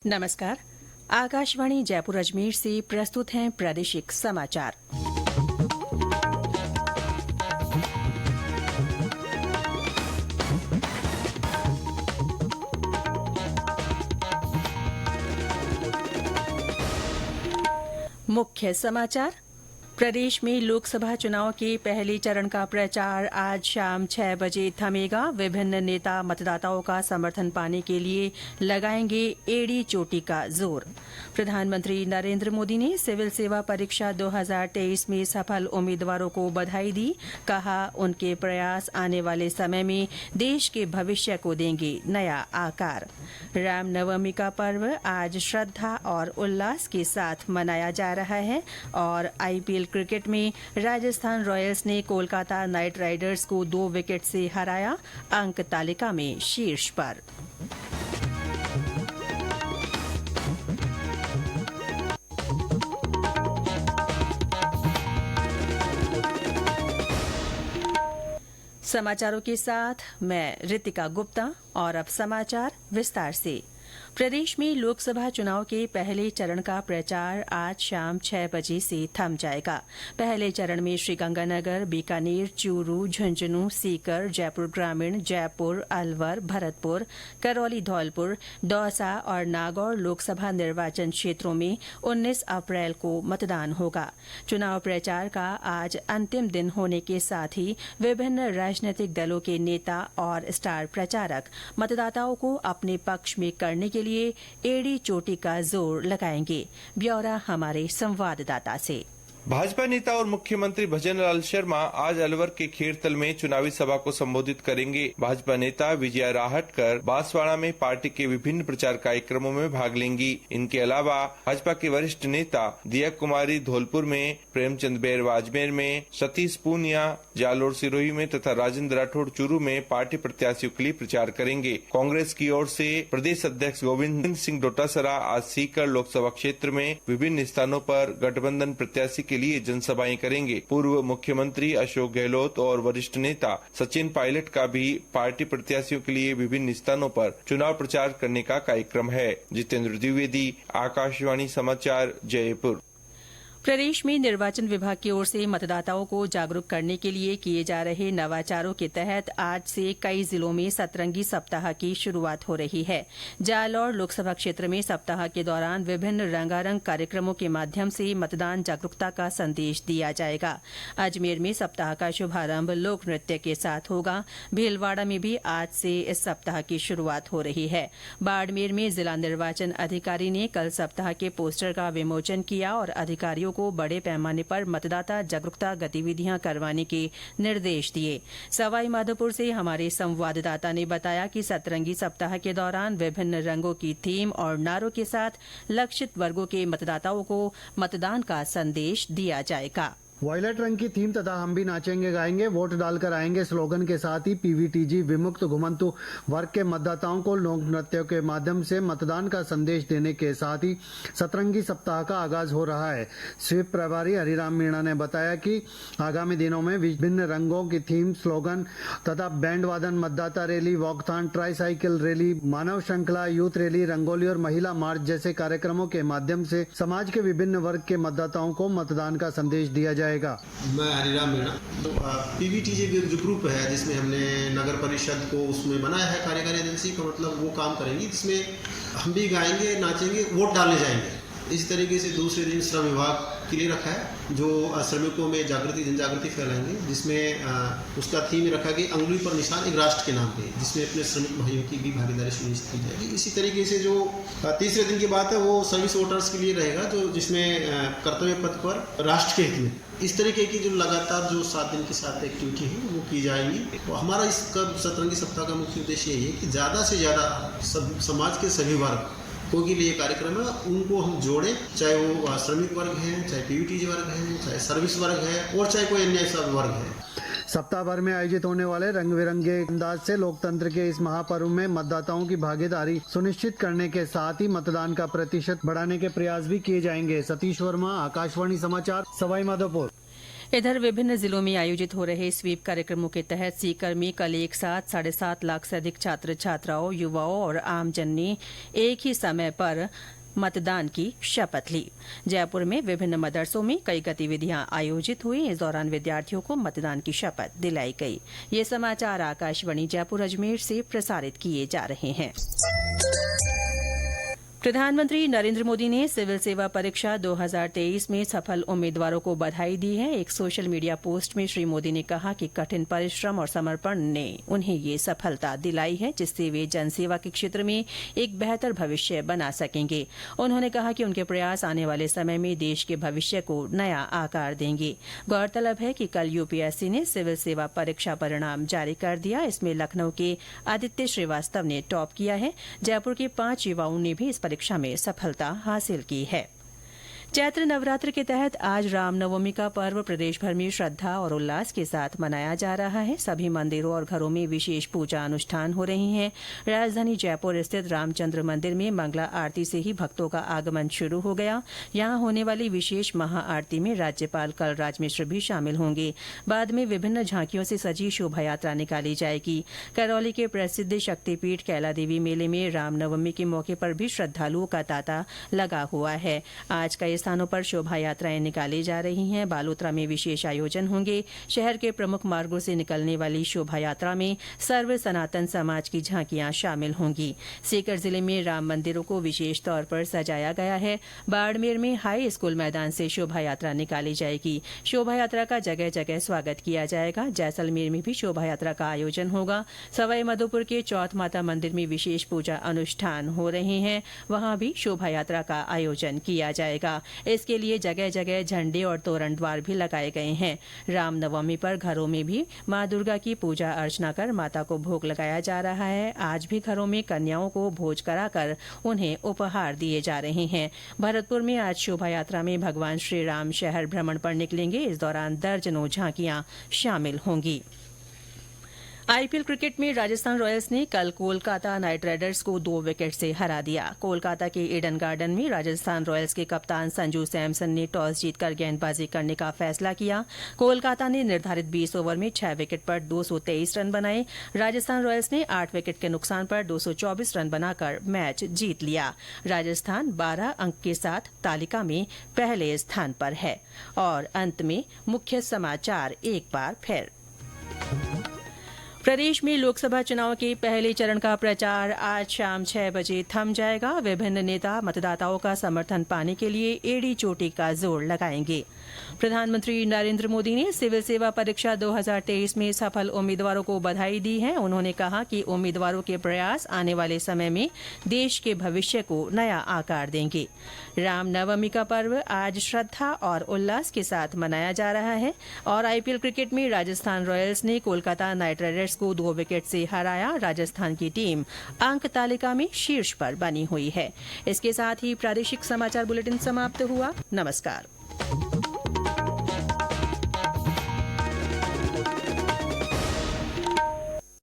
नमस्कार। आकाशवाणी जयपुर अजमेर से प्रस्तुत हैं प्रादेशिक समाचार। मुख्य समाचार। प्रदेश में लोकसभा चुनाव के पहले चरण का प्रचार आज शाम 6 बजे थमेगा। विभिन्न नेता मतदाताओं का समर्थन पाने के लिए लगाएंगे एड़ी चोटी का जोर। प्रधानमंत्री नरेंद्र मोदी ने सिविल सेवा परीक्षा 2023 में सफल उम्मीदवारों को बधाई दी। कहा, उनके प्रयास आने वाले समय में देश के भविष्य को देंगे नया आकार। रामनवमी का पर्व आज श्रद्धा और उल्लास के साथ मनाया जा रहा है और आईपीएल क्रिकेट में राजस्थान रॉयल्स ने कोलकाता नाइट राइडर्स को 2 विकेट से हराया। अंक तालिका में शीर्ष पर। समाचारों के साथ मैं रितिका गुप्ता और अब समाचार विस्तार से। प्रदेश में लोकसभा चुनाव के पहले चरण का प्रचार आज शाम 6 बजे से थम जाएगा। पहले चरण में श्रीगंगानगर, बीकानेर, चूरू, झुंझुनू, सीकर, जयपुर ग्रामीण, जयपुर, अलवर, भरतपुर, करौली धौलपुर, दौसा और नागौर लोकसभा निर्वाचन क्षेत्रों में 19 अप्रैल को मतदान होगा। चुनाव प्रचार का आज अंतिम दिन होने के साथ ही विभिन्न राजनीतिक दलों के नेता और स्टार प्रचारक मतदाताओं को अपने पक्ष में करने के लिए एड़ी चोटी का जोर लगाएंगे। ब्यौरा हमारे संवाददाता से। भाजपा नेता और मुख्यमंत्री भजन लाल शर्मा आज अलवर के खेरतल में चुनावी सभा को संबोधित करेंगे। भाजपा नेता विजया राहटकर बांसवाड़ा में पार्टी के विभिन्न प्रचार कार्यक्रमों में भाग लेंगी। इनके अलावा भाजपा के वरिष्ठ नेता दिया कुमारी धौलपुर में, प्रेमचंद बैरवा अजमेर में, सतीश पूनिया जालोर सिरोही में तथा राजेंद्र राठौड़ चूरू में पार्टी प्रत्याशियों के लिए प्रचार करेंगे। कांग्रेस की ओर से प्रदेश अध्यक्ष गोविंद सिंह डोटासरा आज सीकर लोकसभा क्षेत्र में विभिन्न स्थानों पर गठबंधन प्रत्याशी के लिए जनसभाएं करेंगे। पूर्व मुख्यमंत्री अशोक गहलोत और वरिष्ठ नेता सचिन पायलट का भी पार्टी प्रत्याशियों के लिए विभिन्न स्थानों पर चुनाव प्रचार करने का कार्यक्रम है। जितेंद्र द्विवेदी, आकाशवाणी समाचार, जयपुर। प्रदेश में निर्वाचन विभाग की ओर से मतदाताओं को जागरूक करने के लिए किए जा रहे नवाचारों के तहत आज से कई जिलों में सतरंगी सप्ताह की शुरुआत हो रही है। जालौर लोकसभा क्षेत्र में सप्ताह के दौरान विभिन्न रंगारंग कार्यक्रमों के माध्यम से मतदान जागरूकता का संदेश दिया जाएगा। अजमेर में सप्ताह का शुभारंभ लोक नृत्य के साथ होगा। भीलवाड़ा में भी आज से इस सप्ताह की शुरुआत हो रही है। बाड़मेर में जिला निर्वाचन अधिकारी ने कल सप्ताह के पोस्टर का विमोचन किया और अधिकारियों को बड़े पैमाने पर मतदाता जागरूकता गतिविधियां करवाने के निर्देश दिए। सवाई माधोपुर से हमारे संवाददाता ने बताया कि सतरंगी सप्ताह के दौरान विभिन्न रंगों की थीम और नारों के साथ लक्षित वर्गों के मतदाताओं को मतदान का संदेश दिया जाएगा। वॉयलेट रंग की थीम तथा हम भी नाचेंगे गाएंगे, वोट डालकर आएंगे स्लोगन के साथ ही पीवीटीजी विमुक्त घुमंतु वर्ग के मतदाताओं को लोक नृत्यों के माध्यम से मतदान का संदेश देने के साथ ही सतरंगी सप्ताह का आगाज हो रहा है। स्वीप प्रभारी हरिराम मीणा ने बताया कि आगामी दिनों में विभिन्न रंगों की थीम, स्लोगन तथा बैंड वादन, मतदाता रैली, वॉकथॉन, ट्राईसाइकिल रैली, मानव श्रृंखला, यूथ रैली, रंगोली और महिला मार्च जैसे कार्यक्रमों के माध्यम से समाज के विभिन्न वर्ग के मतदाताओं को मतदान का संदेश दिया जाए। मैं हरिराम मीणा। तो पीवीटीजी जो ग्रुप है जिसमें हमने नगर परिषद को उसमें बनाया है कार्यकारी एजेंसी का, मतलब वो काम करेंगी जिसमें हम भी गाएंगे, नाचेंगे, वोट डालने जाएंगे। इसी तरीके से दूसरे दिन श्रम विभाग के लिए रखा है जो श्रमिकों में जागृति, जन जागृति फैलाएंगे, जिसमें उसका थीम रखा गया अंगुली पर निशान एक राष्ट्र के नाम पे, जिसमें अपने श्रमिक भाइयों की भी भागीदारी सुनिश्चित की जाएगी। इसी तरीके से जो तीसरे दिन की बात है वो सर्विस वोटर्स के लिए रहेगा, जो जिसमें कर्तव्य पथ पर राष्ट्र के हित में इस तरीके की जो लगातार जो 7 दिन के साथ एक्टिविटी है वो की जाएंगी। तो हमारा इस सतरंगी सप्ताह का मुख्य उद्देश्य यही है कि ज़्यादा से ज़्यादा समाज के सभी वर्ग को के लिए कार्यक्रम है, उनको हम जोड़ें, चाहे वो श्रमिक वर्ग है, चाहे पीवीटीजी वर्ग है, चाहे सर्विस वर्ग है और चाहे कोई अन्य सब वर्ग है। सप्ताह भर में आयोजित होने वाले रंग बिरंगे अंदाज से लोकतंत्र के इस महापर्व में मतदाताओं की भागीदारी सुनिश्चित करने के साथ ही मतदान का प्रतिशत बढ़ाने के प्रयास भी किए जाएंगे। सतीश वर्मा, आकाशवाणी समाचार, सवाई माधोपुर। इधर विभिन्न जिलों में आयोजित हो रहे स्वीप कार्यक्रमों के तहत सीकर में कल एक साथ 7.5 लाख से अधिक छात्र छात्राओं, युवाओं और आमजन ने एक ही समय पर मतदान की शपथ ली। जयपुर में विभिन्न मदरसों में कई गतिविधियां आयोजित हुई। इस दौरान विद्यार्थियों को मतदान की शपथ दिलाई गई। ये समाचार आकाशवाणी जयपुर अजमेर से प्रसारित किए जा रहे हैं। प्रधानमंत्री नरेंद्र मोदी ने सिविल सेवा परीक्षा 2023 में सफल उम्मीदवारों को बधाई दी है। एक सोशल मीडिया पोस्ट में श्री मोदी ने कहा कि कठिन परिश्रम और समर्पण ने उन्हें ये सफलता दिलाई है, जिससे वे जनसेवा के क्षेत्र में एक बेहतर भविष्य बना सकेंगे। उन्होंने कहा कि उनके प्रयास आने वाले समय में देश के भविष्य को नया आकार देंगे। गौरतलब है कि कल यूपीएससी ने सिविल सेवा परीक्षा परिणाम जारी कर दिया। इसमें लखनऊ के आदित्य श्रीवास्तव ने टॉप किया है। जयपुर के 5 युवाओं ने भी इस परीक्षा में सफलता हासिल की है। चैत्र नवरात्र के तहत आज रामनवमी का पर्व प्रदेश भर में श्रद्धा और उल्लास के साथ मनाया जा रहा है। सभी मंदिरों और घरों में विशेष पूजा अनुष्ठान हो रही हैं। राजधानी जयपुर स्थित रामचंद्र मंदिर में मंगला आरती से ही भक्तों का आगमन शुरू हो गया। यहां होने वाली विशेष महाआरती में राज्यपाल कलराज मिश्र भी शामिल होंगे। बाद में विभिन्न झांकियों से सजी शोभा यात्रा निकाली जाएगी। करौली के प्रसिद्ध शक्तिपीठ कैला देवी मेले में रामनवमी के मौके पर भी श्रद्धालुओं का तांता लगा हुआ है। आज कई स्थानों पर शोभा यात्राएं निकाली जा रही हैं। बालोतरा में विशेष आयोजन होंगे। शहर के प्रमुख मार्गों से निकलने वाली शोभा यात्रा में सर्व सनातन समाज की झांकियां शामिल होंगी। सीकर जिले में राम मंदिरों को विशेष तौर पर सजाया गया है। बाड़मेर में हाई स्कूल मैदान से शोभा यात्रा निकाली जाएगी। शोभा यात्रा का जगह जगह स्वागत किया जाएगा। जैसलमेर में भी शोभा यात्रा का आयोजन होगा। सवाई माधोपुर के चौथ माता मंदिर में विशेष पूजा अनुष्ठान हो रहे हैं। वहां भी शोभा यात्रा का आयोजन किया जाएगा। इसके लिए जगह जगह झंडे और तोरण द्वार भी लगाए गए हैं। रामनवमी पर घरों में भी मां दुर्गा की पूजा अर्चना कर माता को भोग लगाया जा रहा है। आज भी घरों में कन्याओं को भोज कराकर उन्हें उपहार दिए जा रहे हैं। भरतपुर में आज शोभा यात्रा में भगवान श्री राम शहर भ्रमण पर निकलेंगे। इस दौरान दर्जनों झांकियां शामिल होंगी। आईपीएल क्रिकेट में राजस्थान रॉयल्स ने कल कोलकाता नाइट राइडर्स को 2 विकेट से हरा दिया। कोलकाता के ईडन गार्डन में राजस्थान रॉयल्स के कप्तान संजू सैमसन ने टॉस जीतकर गेंदबाजी करने का फैसला किया। कोलकाता ने निर्धारित 20 ओवर में 6 विकेट पर 223 रन बनाए। राजस्थान रॉयल्स ने 8 विकेट के नुकसान पर 224 रन बनाकर मैच जीत लिया। राजस्थान 12 अंक के साथ तालिका में पहले स्थान पर है। और अंत में मुख्य समाचार एक बार फिर। प्रदेश में लोकसभा चुनाव के पहले चरण का प्रचार आज शाम 6 बजे थम जाएगा। विभिन्न नेता मतदाताओं का समर्थन पाने के लिए एड़ी चोटी का जोर लगाएंगे। प्रधानमंत्री नरेंद्र मोदी ने सिविल सेवा परीक्षा 2023 में सफल उम्मीदवारों को बधाई दी है। उन्होंने कहा कि उम्मीदवारों के प्रयास आने वाले समय में देश के भविष्य को नया आकार देंगे। रामनवमी का पर्व आज श्रद्धा और उल्लास के साथ मनाया जा रहा है। और आईपीएल क्रिकेट में राजस्थान रॉयल्स ने कोलकाता नाइट राइडर्स को 2 विकेट से हराया। राजस्थान की टीम अंक तालिका में शीर्ष पर बनी हुई है। इसके साथ ही प्रादेशिक समाचार बुलेटिन समाप्त हुआ। नमस्कार।